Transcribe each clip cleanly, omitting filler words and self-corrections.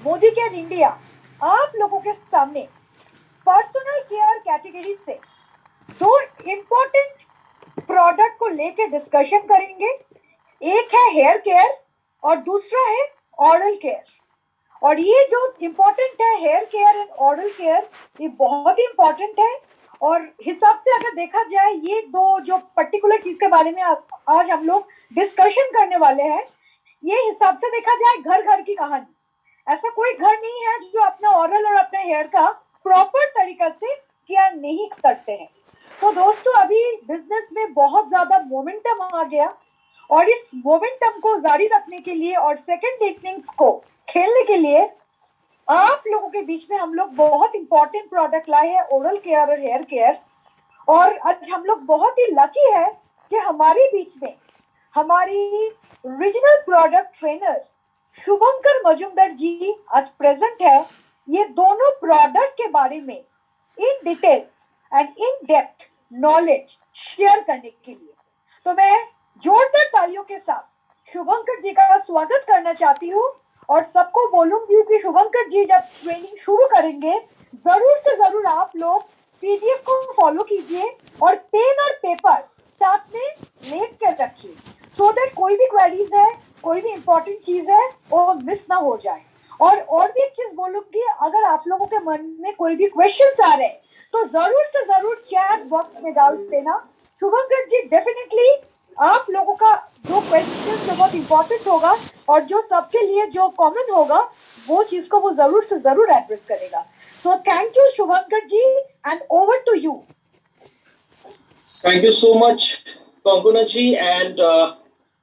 Modi care India आप लोगों के सामने पर्सनल केयर कैटेगरी से दो इम्पोर्टेंट प्रोडक्ट को लेके डिस्कशन करेंगे। एक है हेयर केयर और दूसरा है ऑरल केयर। और ये जो इम्पोर्टेंट है hair care and oral care, ये बहुत ही इम्पोर्टेंट है। और हिसाब से अगर देखा जाए ये दो जो पर्टिकुलर चीज के बारे में आज हम लोग डिस्कशन करने वाले हैं, ये हिसाब से देखा जाए घर घर की कहानी। ऐसा कोई घर नहीं है जो अपना ऑरल और अपने हेयर का प्रॉपर तरीका से केयर नहीं करते हैं। तो दोस्तों अभी बिजनेस में बहुत ज्यादा मोमेंटम आ गया और इस मोमेंटम को जारी रखने के लिए और सेकंड इनिंग्स को खेलने के लिए आप लोगों के बीच में हम लोग बहुत इंपॉर्टेंट प्रोडक्ट लाए हैं, ओरल केयर और हेयर केयर। और आज हम लोग बहुत ही लकी है कि हमारे बीच में हमारी रीजनल प्रोडक्ट ट्रेनर शुभंकर मजुमदार जी आज प्रेजेंट है। ये दोनों प्रोडक्ट के बारे में in details and in depth knowledge share करने के लिए तो मैं जोरदार तालियों के साथ शुभंकर जी का स्वागत करना चाहती हूँ और सबको बोलूंगी कि शुभंकर जी जब ट्रेनिंग शुरू करेंगे जरूर से जरूर आप लोग पीडीएफ को फॉलो कीजिए और पेन और पेपर साथ में लिख के रखिए सो दैट कोई भी क्वेरीज है, कोई भी इंपॉर्टेंट चीज है वो मिस ना हो जाए। और भी एक चीज बोलूंगी, अगर आप लोगों के मन में कोई भी क्वेश्चंस आ रहे हैं तो जरूर से जरूर चैट बॉक्स में डाल देना। शुभंकर जी डेफिनेटली आप लोगों का जो क्वेश्चन जो बहुत इंपॉर्टेंट होगा और जो सबके लिए जो कॉमन होगा वो चीज को वो जरूर से जरूर एड्रेस करेगा। So thank you Shubhankar ji and over to you. Thank you so much, Konkona ji, and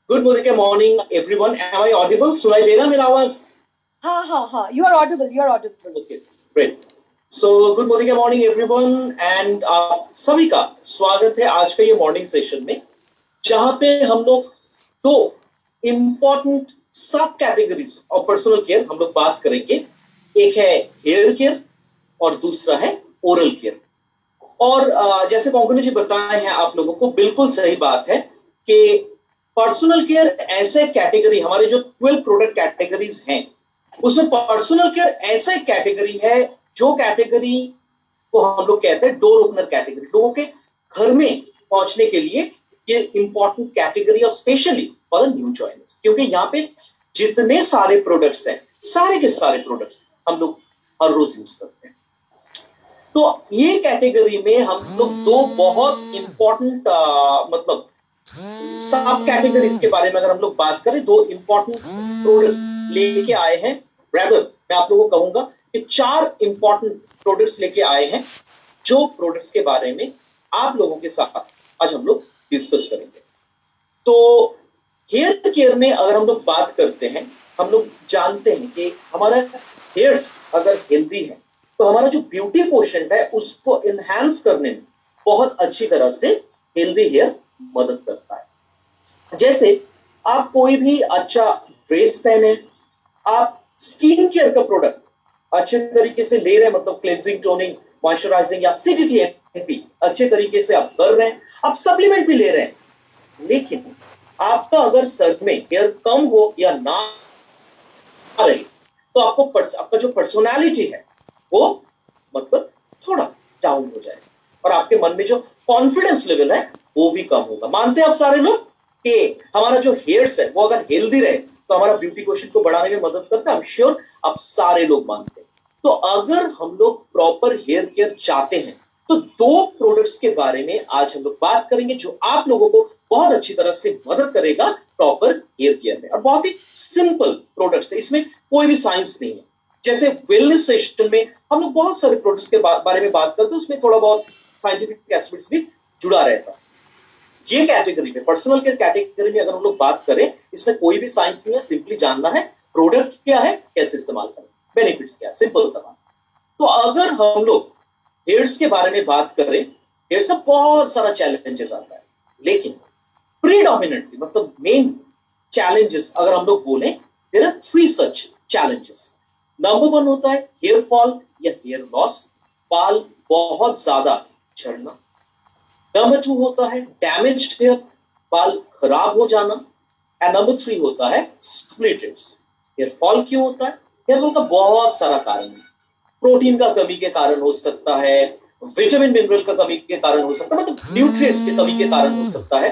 good morning, everyone. Am I audible? सुनाई दे रहा मेरा आवाज? हाँ, you are audible. You are audible. Okay, great. So good morning, everyone, and सभी का स्वागत है आज का ये मॉर्निंग सेशन में, जहाँ पे हम लोग दो इम्पोर्टेंट सब कैटेगरीज ऑफ पर्सनल केयर हम लोग बात करेंगे। एक है हेयर केयर और दूसरा है ओरल केयर। और जैसे कोंकणी जी बताए हैं आप लोगों को, बिल्कुल सही बात है कि पर्सनल केयर ऐसे कैटेगरी, हमारे जो 12 प्रोडक्ट कैटेगरीज हैं उसमें पर्सनल केयर ऐसे कैटेगरी है जो कैटेगरी को हम लोग कहते हैं डोर ओपनर कैटेगरी। लोगों के घर में पहुंचने के लिए ये इंपॉर्टेंट कैटेगरी और स्पेशली फॉर न्यू जॉइनर्स, क्योंकि यहाँ पे जितने सारे प्रोडक्ट्स हैं सारे के सारे प्रोडक्ट्स हम लोग हर रोज यूज करते हैं। तो ये कैटेगरी में हम लोग दो बहुत इंपॉर्टेंट मतलब सब कैटेगरीज के बारे में अगर हम लोग बात करें, दो इंपॉर्टेंट प्रोडक्ट्स लेके आए हैं। रेदर मैं आप लोगों को कहूंगा कि 4 इंपॉर्टेंट प्रोडक्ट्स लेके आए हैं, जो प्रोडक्ट्स के बारे में आप लोगों के साथ आज हम लोग डिस्कस करेंगे। तो हेयर केयर में अगर हम लोग बात करते हैं, हम लोग जानते हैं कि हमारा हेयर्स अगर हेल्दी है तो हमारा जो ब्यूटी कोशेंट है उसको इनहैंस करने में बहुत अच्छी तरह से हेल्दी हेयर मदद करता है। जैसे आप कोई भी अच्छा ड्रेस पहने, आप स्किन केयर का प्रोडक्ट अच्छे तरीके से ले रहे हैं, मतलब क्लेंजिंग, टोनिंग, मॉइस्चराइजिंग या CGTMP अच्छे तरीके से आप कर रहे हैं, आप सप्लीमेंट भी ले रहे हैं, लेकिन आपका अगर सर में हेयर कम हो या ना आ रही तो आपका जो पर्सनालिटी है वो मतलब थोड़ा डाउन हो जाए और आपके मन में जो कॉन्फिडेंस लेवल है वो भी कम होगा। मानते हैं आप सारे लोग कि हमारा जो हेयर्स है वो अगर हेल्दी रहे तो हमारा ब्यूटी क्वोशिएंट को बढ़ाने में मदद करता है। आई एम श्योर आप सारे लोग मानते हैं। तो अगर हम लोग प्रॉपर हेयर केयर चाहते हैं तो 2 प्रोडक्ट्स के बारे में आज हम लोग बात करेंगे जो आप लोगों को बहुत अच्छी तरह से मदद करेगा प्रॉपर हेयर केयर में। और बहुत ही सिंपल प्रोडक्ट्स है, इसमें कोई भी साइंस नहीं है। जैसे वेलनेस सेशन में हम लोग बहुत सारे प्रोडक्ट्स के बारे में बात करते हैं, उसमें थोड़ा बहुत साइंटिफिक एस्पेक्ट्स भी जुड़ा रहता है। ये कैटेगरी में, पर्सनल केयर कैटेगरी में अगर हम लोग बात करें, इसमें कोई भी साइंस नहीं है, सिंपली जानना है प्रोडक्ट क्या है, कैसे इस्तेमाल करें, बेनिफिट्स क्या है, सिंपल सा बात। तो अगर हम लोग हेयर्स के बारे में बात करें, हेयर्स का बहुत सारा चैलेंजेस आता है, लेकिन प्रीडोमिनेंटली मतलब मेन चैलेंजेस अगर हम लोग बोले, there are 3 such challenges. Number 1 होता है हेयर फॉल या हेयर लॉस, बाल बहुत ज्यादा झड़ना। नंबर 2 होता है डैमेज्ड हेयर, बाल खराब हो जाना। एंड नंबर 3 होता है स्प्लिट एंड्स। हेयर फॉल क्यों होता है, हेयर फॉल का बहुत सारा कारण है। प्रोटीन का कमी के कारण हो सकता है, विटामिन मिनरल का कमी के कारण हो सकता है, मतलब न्यूट्रिएंट्स की कमी के कारण हो सकता है,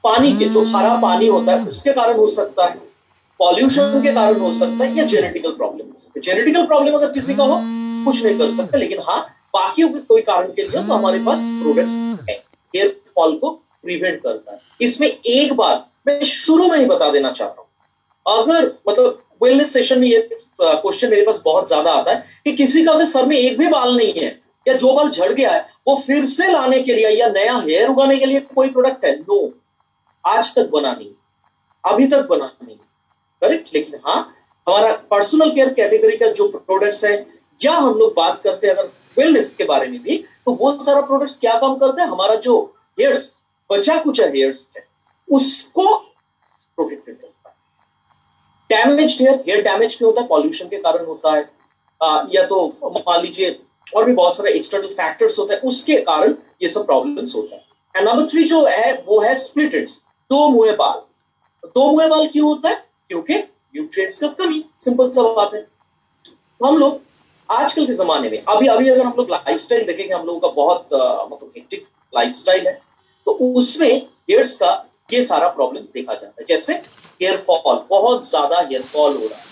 पानी के जो हरा पानी होता है उसके कारण हो सकता है, पॉल्यूशन के कारण हो सकता है, या जेनेटिकल प्रॉब्लम हो सकता है। जेनेटिकल प्रॉब्लम अगर किसी का हो कुछ नहीं कर सकते, लेकिन हाँ बाकी कोई कारण के लिए तो हमारे पास प्रोडक्ट्स है हेयर फॉल को प्रिवेंट करता है। इसमें एक बात मैं शुरू में ही बता देना चाहता हूं, अगर मतलब वेलनेस सेशन में ये क्वेश्चन मेरे पास बहुत ज्यादा आता है कि किसी का अगर सर में एक भी बाल नहीं है या जो बाल झड़ गया है वो फिर से लाने के लिए या नया हेयर उगाने के लिए कोई प्रोडक्ट है? नो, आज तक बना नहीं, अभी तक बना नहीं, करेक्ट। लेकिन हाँ हमारा पर्सनल केयर कैटेगरी का जो प्रोडक्ट्स है, या हम लोग बात करते हैं अगर वेलनेस के बारे में भी, तो वो सारा प्रोडक्ट्स क्या काम करते हैं, हमारा जो हेयर्स बचा कुचा हेयर्स है उसको प्रोटेक्टेड करता है। डैमेज्ड हेयर डैमेज क्यों होता है? पॉल्यूशन के कारण होता है, या तो मान लीजिए और भी बहुत सारे एक्सटर्नल फैक्टर्स होते हैं उसके कारण ये सब प्रॉब्लम्स होता है। एंड नंबर 3 जो है वो है स्प्लिट एंड्स, दो मुंहे बाल। दो मुंहे बाल क्यों होता है? क्योंकि न्यूट्रिएंट्स का कमी, सिंपल सा बात है। तो हम लोग आजकल के जमाने में अभी अभी अगर हम लोग लाइफस्टाइल देखेंगे, हम लोगों का बहुत मतलब हेक्टिक लाइफस्टाइल है, तो उसमें हेयर्स का ये सारा प्रॉब्लम्स देखा जाता है। जैसे हेयर फॉल, बहुत ज्यादा हेयर फॉल हो रहा है,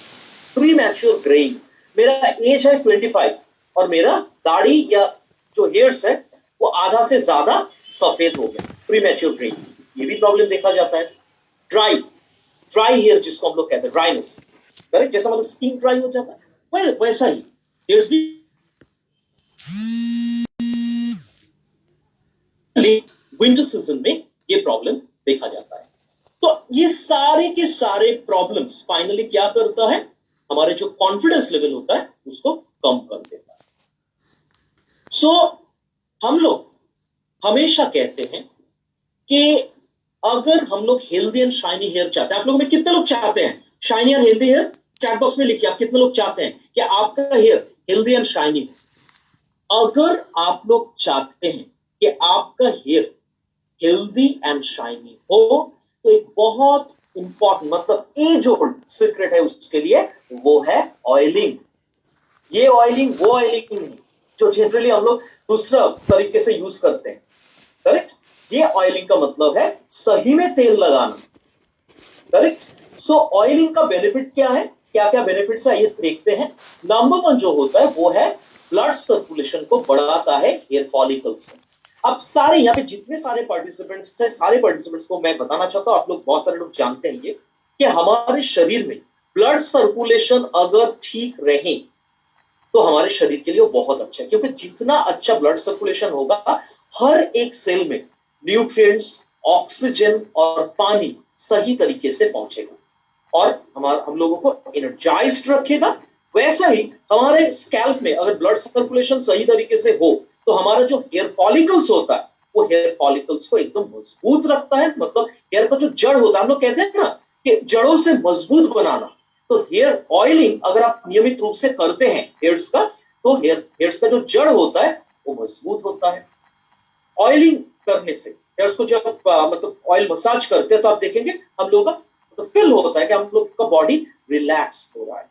प्री मैच्योर ग्रेइंग, मेरा एज है 25 और मेरा दाढ़ी या जो हेयर्स है वो आधा से ज्यादा सफेद हो गया, प्री मैच्योर ग्रेइंग, ये भी प्रॉब्लम देखा जाता है। ड्राई ड्राई हेयर जिसको हम लोग कहते हैं ड्राइनेस, करेक्ट, जैसा मतलब स्किन ड्राई हो जाता है वैसा ही हेयर्स भी विंटर सीजन में ये प्रॉब्लम देखा जाता है। तो ये सारे के सारे प्रॉब्लम्स फाइनली क्या करता है, हमारे जो कॉन्फिडेंस लेवल होता है उसको कम कर देता है। सो हम लोग हमेशा कहते हैं कि अगर हम लोग हेल्दी एंड शाइनी हेयर चाहते हैं, आप लोगों में कितने लोग चाहते हैं shiny and healthy hair? Chat box में लिखिए आप कितने लोग चाहते हैं कि आपका हेयर हेल्दी एंड शाइनी। अगर आप लोग चाहते हैं कि आपका हेयर हेल्दी एंड शाइनी हो, तो एक बहुत इंपॉर्टेंट मतलब एज ओल्ड सीक्रेट है उसके लिए, वो है ऑयलिंग। ये ऑयलिंग वो ऑयलिंग नहीं जो जनरली हम लोग दूसरा तरीके से यूज करते हैं, करेक्ट। ये ऑयलिंग का मतलब है सही में तेल लगाना, करेक्ट। सो ऑयलिंग का बेनिफिट क्या है, क्या क्या बेनिफिट्स है ये देखते हैं। नंबर 1 जो होता है वो है ब्लड सर्कुलेशन को बढ़ाता है हेयर फॉलिकल्स में। अब सारे यहाँ पे जितने सारे पार्टिसिपेंट्स थे, सारे पार्टिसिपेंट्स को मैं बताना चाहता हूं, आप लोग बहुत सारे लोग जानते हैं ये कि हमारे शरीर में ब्लड सर्कुलेशन अगर ठीक रहे तो हमारे शरीर के लिए वो बहुत अच्छा है, क्योंकि जितना अच्छा ब्लड सर्कुलेशन होगा हर एक सेल में न्यूट्रिएंट्स, ऑक्सीजन और पानी सही तरीके से पहुंचेगा और हम लोगों को एनर्जाइज्ड रखेगा। वैसा ही हमारे स्कैल्प में अगर ब्लड सर्कुलेशन सही तरीके से हो तो हमारा जो हेयर फॉलिकल्स होता है वो हेयर फॉलिकल्स को एकदम मजबूत रखता है। मतलब हेयर का जो जड़ होता है, हम लोग कहते हैं ना कि जड़ों से मजबूत बनाना, तो हेयर ऑयलिंग अगर आप नियमित रूप से करते हैं हेयर्स का, तो हेयर्स का जो जड़ होता है वो मजबूत होता है। ऑयलिंग करने से हेयर्स को जब मतलब ऑयल मसाज करते हैं तो आप देखेंगे हम लोगों का तो फील होता है कि हम लोग का बॉडी रिलैक्स हो रहा है,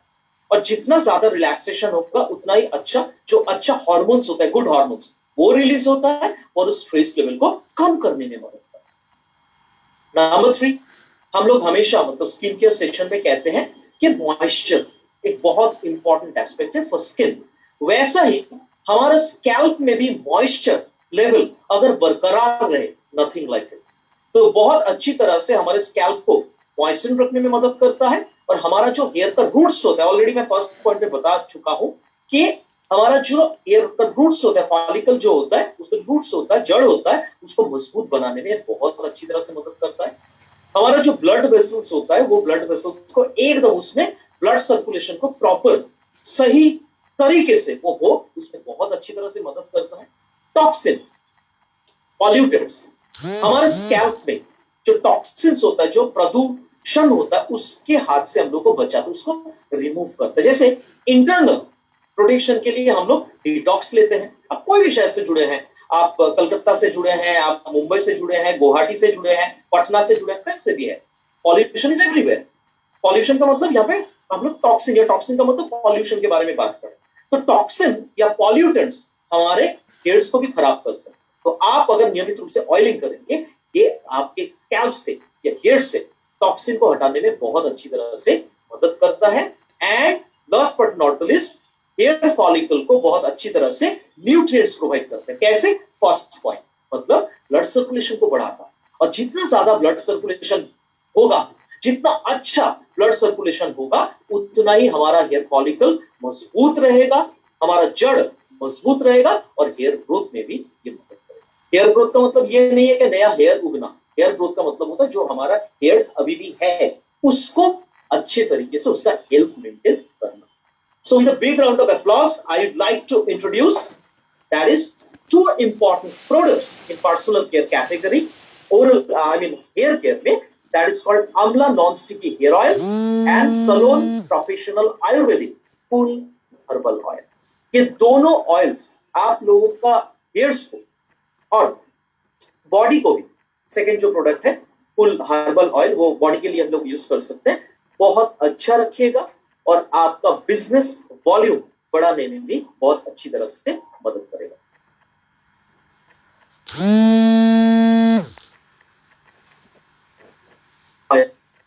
और जितना ज्यादा रिलैक्सेशन होगा उतना ही अच्छा जो अच्छा हार्मोन्स होता है, गुड हार्मोन्स, वो रिलीज होता है और उस स्ट्रेस लेवल को कम करने में मदद करता है। नंबर 3 हम लोग हमेशा मतलब स्किन केयर सेक्शन में कहते हैं कि मॉइस्चर एक बहुत इंपॉर्टेंट एस्पेक्ट है फॉर स्किन। वैसा ही हमारा स्कैल्प में भी मॉइस्चर लेवल अगर बरकरार रहे, नथिंग लाइक इट, तो बहुत अच्छी तरह से हमारे स्कैल्प को मॉइस्चर रखने में मदद करता है। और हमारा जो हेयर का रूट्स होता है, ऑलरेडी मैं फर्स्ट पॉइंट में बता चुका हूं कि हमारा जो हेयर का रूट्स होता है, फॉलिकल जो होता है उसका रूट्स होता है, जड़ होता है, उसको मजबूत बनाने में बहुत अच्छी तरह से मदद करता है। हमारा जो ब्लड वेसल्स होता है वो ब्लड वेसल्स को एकदम उसमें ब्लड सर्कुलेशन को प्रॉपर सही तरीके से वो हो, उसमें बहुत अच्छी तरह से मदद करता है। टॉक्सिन, पॉल्यूटेंट्स, हमारे स्कैल्प में जो टॉक्सिन्स होता है, जो प्रदूषण होता है, उसके हाथ से हम लोग को बचाता है, उसको रिमूव करता है। जैसे इंटरनल प्रोटेक्शन के लिए हम लोग डिटॉक्स लेते हैं। आप कोई भी शहर से जुड़े हैं, आप कलकत्ता से जुड़े हैं, आप मुंबई से जुड़े हैं, गुवाहाटी से जुड़े हैं, पटना से जुड़े हैं, कहीं से भी है, पॉल्यूशन इज एवरीवेयर। पॉल्यूशन का मतलब यहाँ पे हम लोग टॉक्सिन या टॉक्सिन का मतलब पॉल्यूशन के बारे में बात करें, तो टॉक्सिन या पॉल्यूटेंट्स हमारे हेयर्स को भी खराब कर सकते हैं। तो आप अगर नियमित रूप से ऑयलिंग करेंगे, ये आपके स्कैल्प से या हेयर से टॉक्सिन को हटाने में बहुत अच्छी तरह से मदद करता है। And last but not least, hair follicle को बहुत अच्छी तरह से न्यूट्रिएंट्स प्रोवाइड करते हैं। कैसे? फर्स्ट पॉइंट मतलब ब्लड सर्कुलेशन को बढ़ाता है, और जितना ज्यादा ब्लड सर्कुलेशन होगा, जितना अच्छा ब्लड सर्कुलेशन होगा, उतना ही हमारा हेयर फॉलिकल मजबूत रहेगा, हमारा जड़ मजबूत रहेगा, और हेयर ग्रोथ में भी ये मदद करेगा। हेयर ग्रोथ का मतलब ये नहीं है कि नया हेयर उगना, हेयर ग्रोथ का मतलब होता है जो हमारा हेयर्स अभी भी है उसको अच्छे तरीके से उसका हेल्थ मेंटेन करना। So with a big round of applause, I would like to introduce, that is, two important products in personal care category, hair care में, that is called Amla Non-Sticky Hair Oil and Salon Professional Ayurvedic Cool Herbal Oil। ये दोनों oils आप लोगों का hairs को और body को भी, सेकेंड जो प्रोडक्ट है फुल हर्बल ऑयल, वो बॉडी के लिए हम लोग यूज कर सकते हैं, बहुत अच्छा रखिएगा और आपका बिजनेस वॉल्यूम बढ़ाने में भी बहुत अच्छी तरह से मदद करेगा।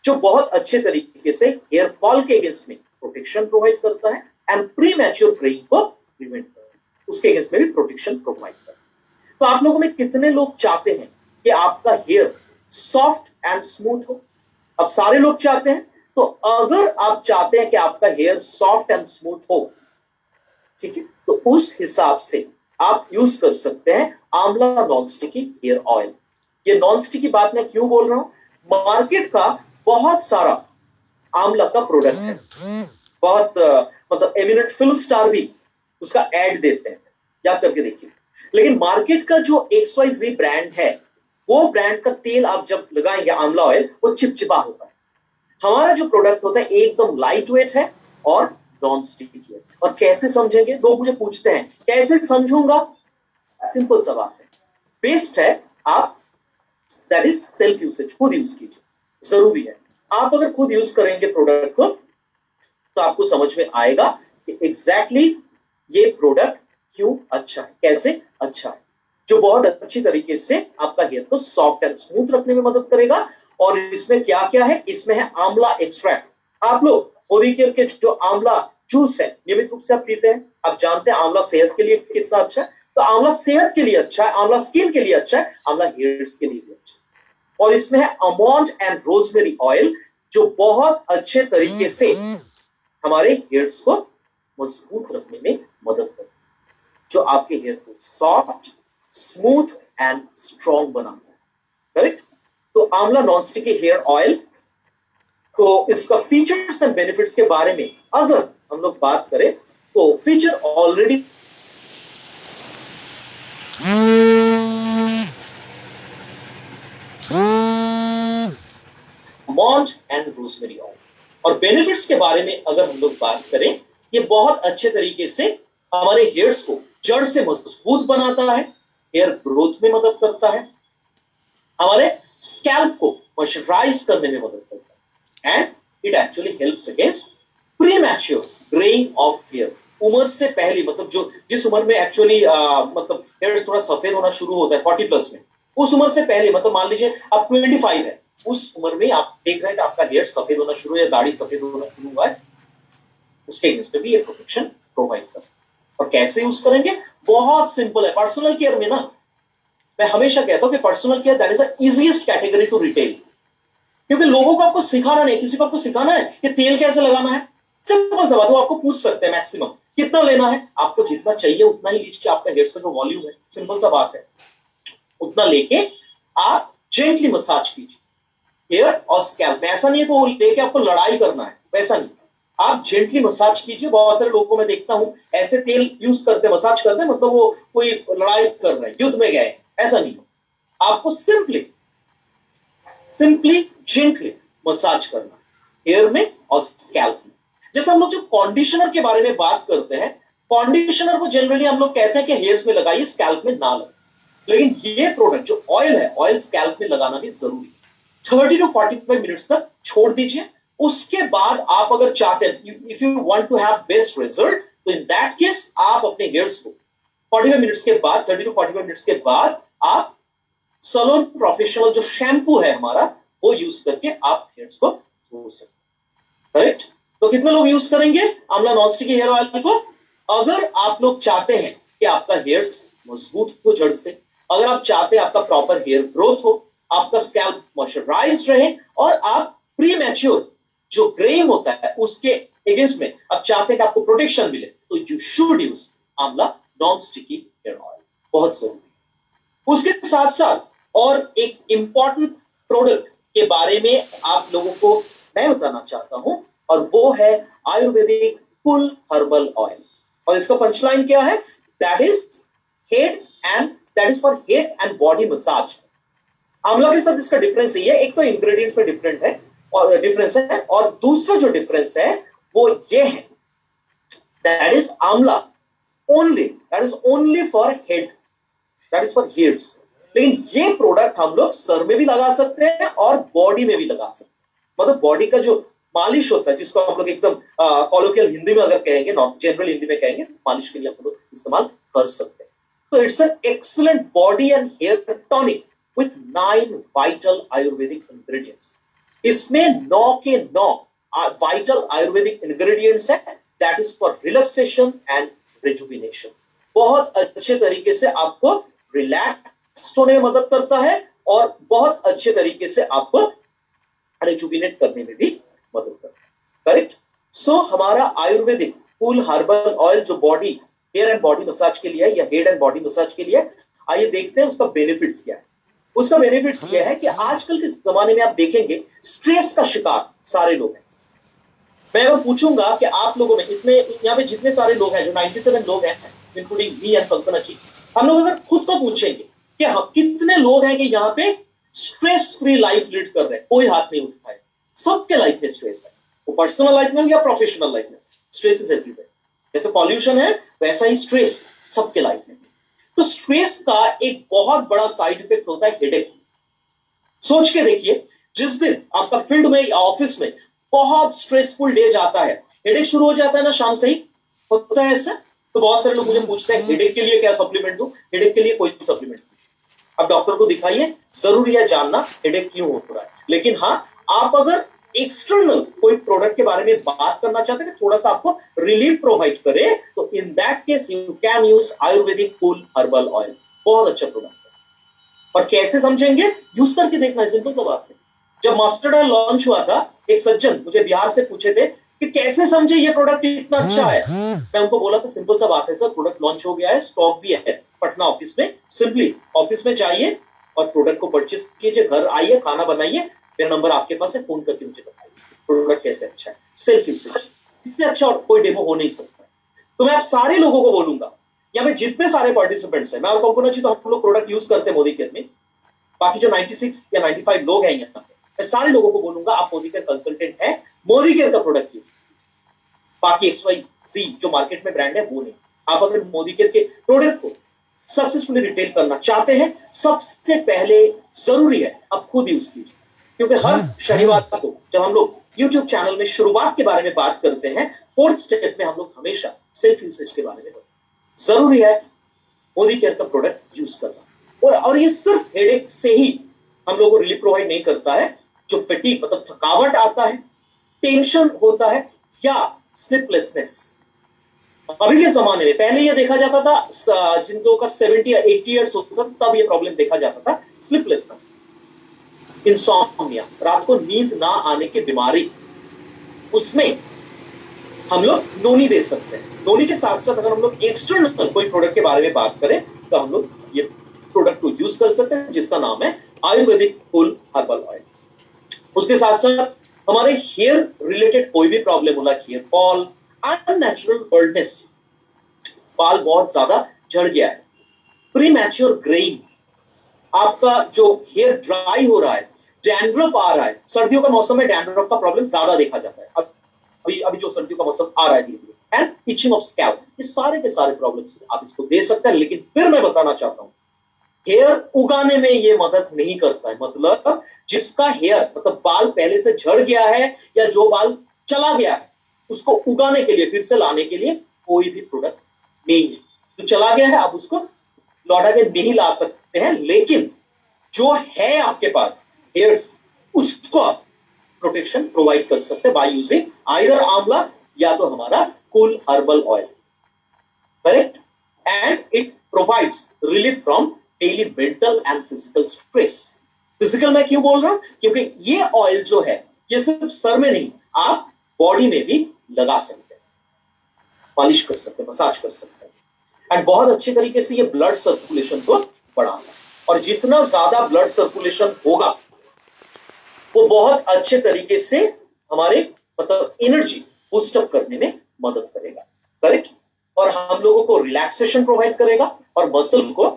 जो बहुत अच्छे तरीके से हेयर फॉल के अगेंस्ट में प्रोटेक्शन प्रोवाइड करता है एंड प्री मैच्योर ग्रेइंग को प्रिवेंट करता है, उसके अगेंस्ट में भी प्रोटेक्शन प्रोवाइड करता है। तो आप लोगों में कितने लोग चाहते हैं कि आपका हेयर सॉफ्ट एंड स्मूथ हो? अब सारे लोग चाहते हैं। तो अगर आप चाहते हैं कि आपका हेयर सॉफ्ट एंड स्मूथ हो, ठीक है, तो उस हिसाब से आप यूज कर सकते हैं आंवला नॉन स्टिकी हेयर ऑयल। ये नॉन स्टिकी बात मैं क्यों बोल रहा हूं? मार्केट का बहुत सारा आंवला का प्रोडक्ट है, बहुत मतलब एमिनेंट फिल्म स्टार भी उसका एड देते हैं, याद करके देखिए। लेकिन मार्केट का जो XYZ ब्रांड है, वो ब्रांड का तेल आप जब लगाएंगे आंवला ऑयल, वो चिपचिपा होता है। हमारा जो प्रोडक्ट होता है एकदम लाइट वेट है और नॉन स्टिकी है। और कैसे समझेंगे? लोग मुझे पूछते हैं कैसे समझूंगा? सिंपल सा बात है, बेस्ट है आप दैट इज सेल्फ यूसेज, खुद यूज कीजिए, जरूरी है। आप अगर खुद यूज करेंगे प्रोडक्ट को तो आपको समझ में आएगा कि एग्जैक्टली ये प्रोडक्ट क्यों अच्छा है, कैसे अच्छा है, जो बहुत अच्छी तरीके से आपका हेयर को सॉफ्ट एंड स्मूथ रखने में मदद करेगा। और इसमें क्या क्या है? इसमें है आंवला एक्सट्रैक्ट। आप लोग ओरिकेयर के जो आंवला जूस है नियमित रूप से आप पीते हैं, आप जानते हैं आंवला सेहत के लिए कितना अच्छा है। तो आंवला सेहत के लिए अच्छा है, आंवला स्किन के लिए अच्छा है, आंवला हेयर्स के लिए भी अच्छा है। और इसमें है आमंड एंड रोजमेरी ऑयल, जो बहुत अच्छे तरीके से हमारे हेयर्स को मजबूत रखने में मदद करता है, जो आपके हेयर को सॉफ्ट, स्मूथ एंड स्ट्रॉन्ग बनाता है। करेक्ट? तो आंवला नॉन स्टिकी हेयर ऑयल, तो इसका फीचर्स एंड बेनिफिट्स के बारे में अगर हम लोग बात करें तो feature already almond and rosemary oil. और बेनिफिट्स के बारे में अगर हम लोग बात करें, ये बहुत अच्छे तरीके से हमारे हेयर्स को जड़ से मजबूत बनाता है, हेयर ग्रोथ में मदद करता है, हमारे स्कैल्प को मॉइस्चराइज करने में मदद करता है, and it actually helps against premature greying of hair. उम्र से पहले, मतलब जो जिस उम्र में एक्चुअली मतलब हेयर्स थोड़ा सफेद होना शुरू होता है 40+ में, उस उम्र से पहले, मतलब मान लीजिए आप 25 है, उस उम्र में आप देख रहे हैं कि आपका हेयर सफेद होना शुरू या दाढ़ी सफेद होना शुरू हुआ है, उसके अगेंस्ट में भी ये प्रोटेक्शन प्रोवाइड करता है। और कैसे यूज करेंगे? बहुत सिंपल है। पर्सनल केयर में ना, मैं हमेशा कहता हूं कि personal care that is the easiest category to retail, क्योंकि लोगों को आपको सिखाना नहीं, किसी को आपको सिखाना है कि तेल कैसे लगाना है, सिंपल सा बात। वो आपको पूछ सकते हैं मैक्सिमम कितना लेना है, आपको जितना चाहिए उतना ही लीजिए। आपका हेयर का जो वॉल्यूम है, सिंपल सा बात है, उतना लेके आप जेंटली मसाज कीजिए हेयर और स्कैल्प में। ऐसा नहीं है कि लेके आपको लड़ाई करना है, वैसा नहीं, आप जेंटली मसाज कीजिए। बहुत सारे लोगों को मैं देखता हूं ऐसे तेल यूज करते, मसाज करते, मतलब वो कोई लड़ाई कर रहे हैं, युद्ध में गए, ऐसा नहीं। आपको सिंपली जेंटली मसाज करना हेयर में और स्कैल्प में। जैसे हम लोग जो कंडीशनर के बारे में बात करते हैं, कंडीशनर को जनरली हम लोग कहते हैं कि हेयर्स में लगाइए, स्कैल्प में ना लगाइए। लेकिन ये प्रोडक्ट जो ऑयल है, ऑयल स्कैल्प में लगाना भी जरूरी है। 30 to 45 मिनट्स तक छोड़ दीजिए, उसके बाद आप अगर चाहते हैं, if you want to have best result, तो इन दैट केस आप अपने हेयर्स को 45 मिनट्स के बाद, 30 to 45 मिनट्स के बाद आप सलोन प्रोफेशनल जो शैम्पू है हमारा, वो यूज करके आप हेयर्स को धो सकते हैं। करेक्ट? तो कितने लोग यूज करेंगे आंवला नॉन स्टिकी हेयर ऑयल को? अगर आप लोग चाहते हैं कि आपका हेयर्स मजबूत हो जड़ से, अगर आप चाहते हैं आपका प्रॉपर हेयर ग्रोथ हो, आपका स्कैल्प मॉइस्चराइज्ड रहे, और आप प्री मैच्योर जो ग्रेइंग होता है उसके अगेंस्ट में आप चाहते हैं कि आपको प्रोटेक्शन मिले, तो यू शुड यूज आंवला नॉन स्टिकी हेयर ऑयल, बहुत जरूरी है। उसके साथ साथ और एक इंपॉर्टेंट प्रोडक्ट के बारे में आप लोगों को मैं बताना चाहता हूं, और वो है आयुर्वेदिक कुल हर्बल ऑयल। और इसका पंचलाइन क्या है? That is for head and body massage. आंवला के साथ इसका डिफरेंस ये है, एक तो इंग्रेडिएंट्स में डिफरेंट है और डिफरेंस है, और दूसरा जो डिफरेंस है वो ये है, दैट इज आंवला only, that is only for head, that is for hairs. लेकिन ये प्रोडक्ट हम लोग सर में भी लगा सकते हैं और बॉडी में भी लगा सकते हैं। मतलब बॉडी का जो मालिश होता है, जिसको हम लोग एकदम कॉलोकियल हिंदी में अगर कहेंगे, नॉट जनरल हिंदी में कहेंगे, मालिश के लिए हम लोग इस्तेमाल कर सकते हैं। तो it's an excellent body and hair tonic with 9 vital Ayurvedic ingredients. इसमें 9 के 9 वाइटल आयुर्वेदिक इंग्रेडिएंट्स है, that is for relaxation and rejuvenation. बहुत अच्छे तरीके से आपको रिलैक्स होने में मदद करता है और बहुत अच्छे तरीके से आपको रिजुविनेट करने में भी मदद करता है। करेक्ट? सो हमारा आयुर्वेदिक कूल हर्बल ऑयल जो body, hair and body massage के लिए है, या हेड एंड बॉडी मसाज के लिए, आइए देखते हैं उसका बेनिफिट्स क्या है। उसका बेनिफिट्स यह है कि आजकल के जमाने में आप देखेंगे स्ट्रेस का शिकार सारे लोग हैं। मैं अगर पूछूंगा कि आप लोगों में इतने यहाँ पे जितने सारे लोग हैं, जो 97 लोग हैं, इंक्लूडिंग मी एंड कंकना जी, हम लोग अगर खुद को पूछेंगे कि हम कितने लोग हैं कि यहाँ पे स्ट्रेस फ्री लाइफ लीड कर रहे हैं, कोई हाथ नहीं उठाए। सबके लाइफ में स्ट्रेस है, वो पर्सनल लाइफ में या प्रोफेशनल लाइफ में, स्ट्रेस इज एवरीवेयर। जैसे पॉल्यूशन है वैसा ही स्ट्रेस सबके लाइफ में। तो स्ट्रेस का एक बहुत बड़ा साइड इफेक्ट होता है हेडेक। सोच के देखिए, जिस दिन आपका फील्ड में या ऑफिस में बहुत स्ट्रेसफुल डे जाता है, हेडेक शुरू हो जाता है ना, शाम से ही होता है ऐसा। तो बहुत सारे लोग मुझे पूछते हैं हेडेक के लिए क्या सप्लीमेंट दूं? हेडेक के लिए कोई सप्लीमेंट नहीं। अब डॉक्टर को दिखाइए, जरूरी है जानना हेडेक क्यों हो रहा है। लेकिन हाँ, आप अगर एक्सटर्नल कोई प्रोडक्ट के बारे में बात करना चाहते हैं, थोड़ा सा आपको रिलीफ प्रोवाइड करे, तो in that case you can use Ayurvedic cool herbal oil. बहुत अच्छा प्रोडक्ट है। और कैसे समझेंगे? यूज करके देखना है, सिंपल सा बात है। जब मस्टर्ड ऑयल लॉन्च हुआ था, एक सज्जन मुझे बिहार से पूछे थे कि कैसे समझे ये प्रोडक्ट इतना अच्छा है। मैं उनको बोला था सिंपल सा बात है सर, प्रोडक्ट लॉन्च हो गया है, स्टॉक भी है पटना ऑफिस में, सिंपली ऑफिस में जाइए और प्रोडक्ट को परचेस कीजिए, घर आइए, खाना बनाइए, मेरा नंबर आपके पास है, फोन करके मुझे बताइए प्रोडक्ट कैसे अच्छा है। सेल्फ यूसेज, इससे अच्छा और कोई डेमो हो नहीं सकता। तो मैं आप सारे लोगों को बोलूंगा, यहाँ पे जितने सारे पार्टिसिपेंट्स हैं, मैं आपको बोलना चाहिए, तो हम लोग प्रोडक्ट यूज करते हैं मोदी केयर में। बाकी जो 96 या 95 लोग हैं यहाँ पे, मैं सारे लोगों को बोलूंगा आप मोदी केयर कंसल्टेंट है, मोदी केयर का प्रोडक्ट यूज। बाकी XYZ जो मार्केट में ब्रांड है वो नहीं। आप अगर मोदी केयर के प्रोडक्ट को सक्सेसफुली रिटेल करना चाहते हैं, सबसे पहले जरूरी है आप खुद यूज कीजिए। क्योंकि हर शनिवार को जब हम लोग YouTube चैनल में शुरुआत के बारे में बात करते हैं, 4th स्टेप में हम लोग हमेशा सेल्फ यूसेज के बारे में बताते हैं। जरूरी है मोदी केयर का प्रोडक्ट यूज करना। और ये सिर्फ हेडेक से ही हम लोगों को रिलीफ प्रोवाइड नहीं करता है। जो फटीग मतलब थकावट आता है, टेंशन होता है, या स्लीपलेसनेस, अभी के जमाने में, पहले यह देखा जाता था जिनको का 70 या 80 ईयर्स होता था तब यह प्रॉब्लम देखा जाता था, स्लीपलेसनेस, इंसोम्निया, रात को नींद ना आने की बीमारी, उसमें हम लोग नोनी दे सकते हैं। नोनी के साथ साथ अगर हम लोग एक्सटर्नल कोई प्रोडक्ट के बारे में बात करें, तो हम लोग ये प्रोडक्ट को यूज कर सकते हैं, जिसका नाम है आयुर्वेदिक कूल हर्बल ऑयल। उसके साथ साथ हमारे हेयर रिलेटेड कोई भी प्रॉब्लम हो, हेयर फॉल, अननेचुरल बर्डनेस, बाल बहुत ज्यादा झड़ गया है, प्री मैच्योर ग्रेइंग, आपका जो हेयर ड्राई हो रहा है, डैंड्रफ आ रहा है, सर्दियों का मौसम में डैंड्रफ का प्रॉब्लम ज्यादा देखा जाता है, अभी जो सर्दियों का मौसम आ रहा है धीरे, एंड इचिंग ऑफ स्कैल्प, ये सारे के सारे प्रॉब्लम्स आप इसको दे सकते हैं। लेकिन फिर मैं बताना चाहता हूं, हेयर उगाने में ये मदद नहीं करता है। मतलब जिसका हेयर मतलब बाल पहले से झड़ गया है या जो बाल चला गया है उसको उगाने के लिए, फिर से लाने के लिए कोई भी प्रोडक्ट नहीं है। जो चला गया है आप उसको लौटा के नहीं ला सकते हैं, लेकिन जो है आपके पास हेयर्स उसको आप प्रोटेक्शन प्रोवाइड कर सकते हैं बाय यूजिंग आइदर आंवला या तो हमारा cool herbal oil. Correct? And it provides relief from daily mental and physical stress. Physical मैं क्यों बोल रहा हूं? क्योंकि ये ऑयल जो है ये सिर्फ सर में नहीं, आप बॉडी में भी लगा सकते हैं, पॉलिश कर सकते हैं, मसाज कर सकते हैं। एंड बहुत अच्छे तरीके से ये ब्लड सर्कुलेशन को बढ़ाता है, और जितना ज्यादा ब्लड सर्कुलेशन होगा वो बहुत अच्छे तरीके से हमारे मतलब एनर्जी बूस्टअप करने में मदद करेगा। करेक्ट? और हम लोगों को रिलैक्सेशन प्रोवाइड करेगा और मसल को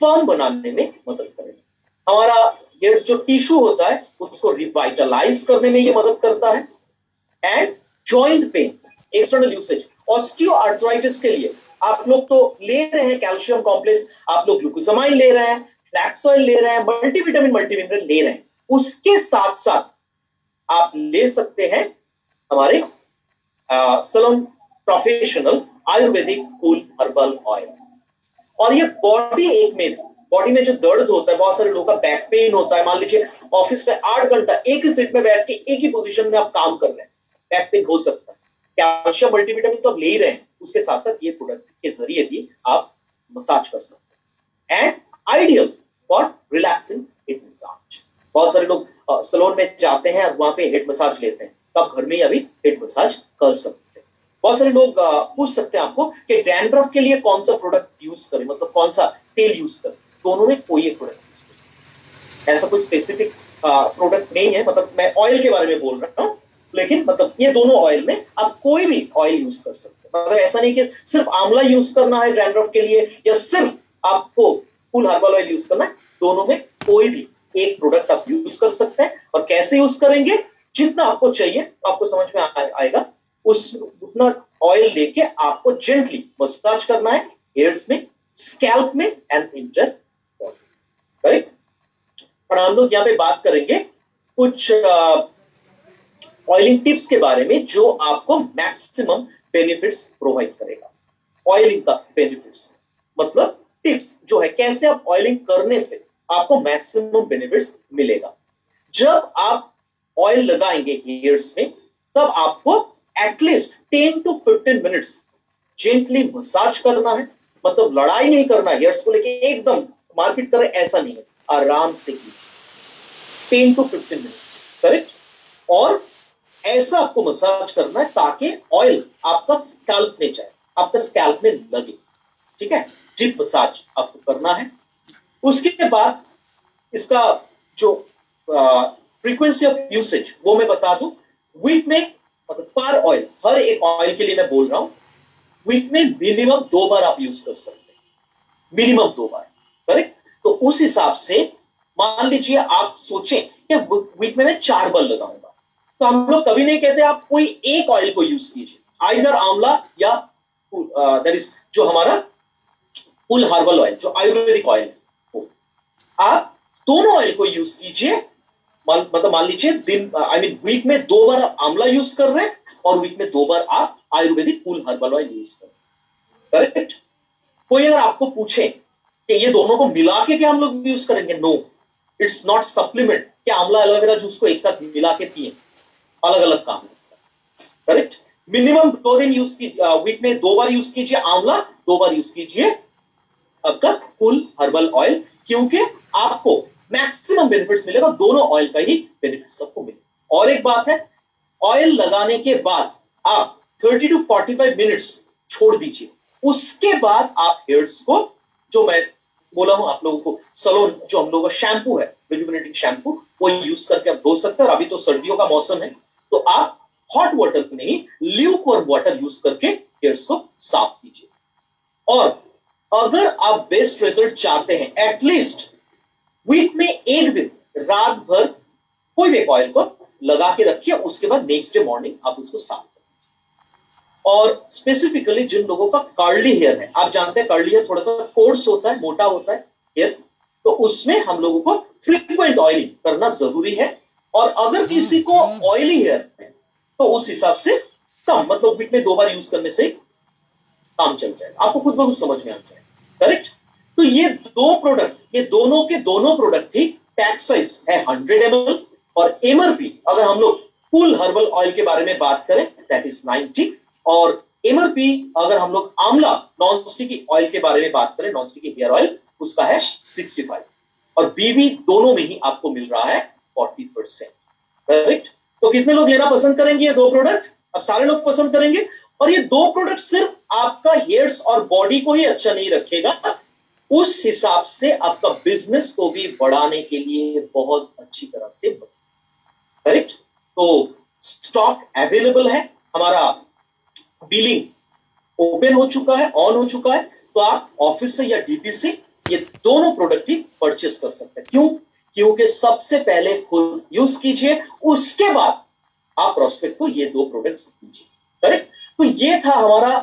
फर्म बनाने में मदद करेगा। हमारा हेयर जो टिश्यू होता है उसको रिवाइटलाइज करने में ये मदद करता है। And joint pain, external usage, osteoarthritis के लिए आप लोग तो ले रहे हैं कैल्शियम कॉम्प्लेक्स, आप लोग ग्लूकोसामाइन ले रहे हैं, फ्लैक्स ऑयल ले रहे हैं, मल्टीविटामिन मल्टीमिनरल ले रहे हैं, उसके साथ साथ आप ले सकते हैं हमारे salon professional Ayurvedic cool herbal oil. और ये बॉडी में जो दर्द होता है, बहुत सारे लोगों का बैक पेन होता है, मान लीजिए ऑफिस में 8 घंटा एक ही सीट में बैठ के एक ही पोजीशन में आप काम कर रहे हैं, बैक पेन हो सकता है। कैल्शियम मल्टीविटामिन तो आप ले ही रहे हैं, उसके साथ साथ ये प्रोडक्ट के जरिए भी आप मसाज कर सकते हैं। And ideal for relaxing head massage. बहुत सारे लोग सलोन में जाते हैं, वहां पे हेड मसाज लेते हैं, तो आप घर में ही अभी हेड मसाज कर सकते हैं। बहुत सारे लोग पूछ सकते हैं आपको कि डैंड्रफ के लिए कौन सा प्रोडक्ट यूज करें, मतलब कौन सा तेल यूज करें। दोनों में कोई एक प्रोडक्ट यूज कर सकते हैं, ऐसा कोई स्पेसिफिक प्रोडक्ट नहीं है। मतलब मैं ऑयल के बारे में बोल रहा हूं, लेकिन मतलब ये दोनों ऑयल में आप कोई भी ऑयल यूज कर सकते हैं। मतलब ऐसा नहीं कि सिर्फ आंवला यूज करना है डैंड्रफ के लिए या सिर्फ आपको कूल हर्बल ऑयल यूज करना है। दोनों में कोई भी एक प्रोडक्ट आप यूज कर सकते हैं। और कैसे यूज करेंगे? जितना आपको चाहिए आपको समझ में आएगा, उस उतना ऑयल लेके आपको जेंटली मसाज करना है हेयर्स में, स्कैल्प में एंड इंटर बॉडी। करेक्ट? और हम लोग यहाँ पे बात करेंगे कुछ ऑयलिंग टिप्स के बारे में जो आपको मैक्सिमम बेनिफिट्स प्रोवाइड करेगा। ऑयलिंग का बेनिफिट्स मतलब टिप्स जो है कैसे आप ऑयलिंग करने से आपको मैक्सिमम बेनिफिट्स मिलेगा। जब आप ऑयल लगाएंगे हेयर्स में तब आपको at least 10 to 15 minutes gently massage करना है। मतलब लड़ाई नहीं करना है हेयर्स को लेके, एकदम मारपीट करें ऐसा नहीं है, आराम से कीजिए 10 to 15 मिनट्स। करेक्ट? और ऐसा आपको मसाज करना है ताकि ऑयल आपका स्कैल्प में जाए, आपका स्कैल्प में लगे। ठीक है? डीप मसाज आपको करना है। उसके बाद इसका जो फ्रीक्वेंसी ऑफ यूसेज वो मैं बता दूं। वीक में मतलब पर ऑयल, हर एक ऑयल के लिए मैं बोल रहा हूं, वीक में मिनिमम 2 बार आप यूज कर सकते हैं, मिनिमम 2 बार। करेक्ट? तो उस हिसाब से मान लीजिए आप सोचें कि वीक में मैं 4 बार लगाऊंगा, तो हम लोग कभी नहीं कहते आप कोई एक ऑयल को यूज कीजिए, आइदर आंवला या दैट इज जो हमारा कूल हर्बल ऑयल जो आयुर्वेदिक ऑयल हो, आप दोनों ऑयल को यूज कीजिए। मतलब मान लीजिए वीक में 2 बार आप आंवला यूज कर रहे हैं और वीक में 2 बार आप Ayurvedic cool herbal oil use कर रहे हैं। करेक्ट? कोई अगर आपको पूछे कि ये दोनों को मिला के क्या हम लोग यूज करेंगे, नो, इट्स नॉट सप्लीमेंट कि आंवला एलोवेरा जूस को एक साथ मिला के पिए, अलग अलग काम है इसका। करेक्ट? मिनिमम 2 दिन यूज की, वीक में 2 बार यूज कीजिए आंवला, 2 बार यूज कीजिए आपका कूल हर्बल ऑयल, क्योंकि आपको मैक्सिमम बेनिफिट्स मिलेगा, दोनों ऑयल का ही बेनिफिट्स आपको मिलेगा। और एक बात है, ऑयल लगाने के बाद आप 30 to 45 मिनट्स छोड़ दीजिए। उसके बाद आप हेयर्स को, जो मैं बोला हूं आप लोगों को, सलोन जो हम लोगों का शैम्पू है, रिजुविनेटिंग शैम्पू, वो यूज करके आप धो सकते हैं। और अभी तो सर्दियों का मौसम है, तो आप हॉट वाटर में नहीं, ल्यूकवार्म वाटर यूज करके हेयर्स को साफ कीजिए। और अगर आप बेस्ट रिजल्ट चाहते हैं, एटलीस्ट वीक में एक दिन रात भर कोई भी ऑयल को लगा के रखिए, उसके बाद नेक्स्ट डे मॉर्निंग आप उसको साफ करिए। और स्पेसिफिकली जिन लोगों का कर्ली हेयर है, आप जानते हैं कर्ली हेयर थोड़ा सा कोर्स होता है, मोटा होता है हेयर, तो उसमें हम लोगों को फ्रीक्वेंट ऑयलिंग करना जरूरी है। और अगर किसी को ऑयली हेयर है तो उस हिसाब से कम, मतलब वीक में 2 बार यूज करने से काम चल जाए, आपको खुद ब खुद समझ में आ जाए। करेक्ट। तो ये दो प्रोडक्ट, ये दोनों के दोनों प्रोडक्ट की पैक साइज है 100 ml और एमआरपी अगर हम लोग फुल हर्बल ऑयल के बारे में बात करें दैट इज 90 और एमआरपी अगर हम लोग आंवला नॉन स्टिकी ऑयल के बारे में बात करें, नॉन स्टिकी हेयर ऑयल, उसका है 65 और बीबी दोनों में ही आपको मिल रहा है 40%। करेक्ट। तो कितने लोग लेना पसंद करेंगे ये दो प्रोडक्ट? अब सारे लोग पसंद करेंगे। और ये दो प्रोडक्ट सिर्फ आपका हेयर्स और बॉडी को ही अच्छा नहीं रखेगा, उस हिसाब से आपका बिजनेस को भी बढ़ाने के लिए बहुत अच्छी तरह से मदद। करेक्ट। तो स्टॉक अवेलेबल है, हमारा बिलिंग ओपन हो चुका है, ऑन हो चुका है, तो आप ऑफिस से या डीपी से ये दोनों प्रोडक्ट ही परचेस कर सकते हैं। क्यों? क्योंकि सबसे पहले खुद यूज कीजिए, उसके बाद आप प्रोस्पेक्ट को ये दो प्रोडक्ट्स दीजिए। करेक्ट। तो ये था हमारा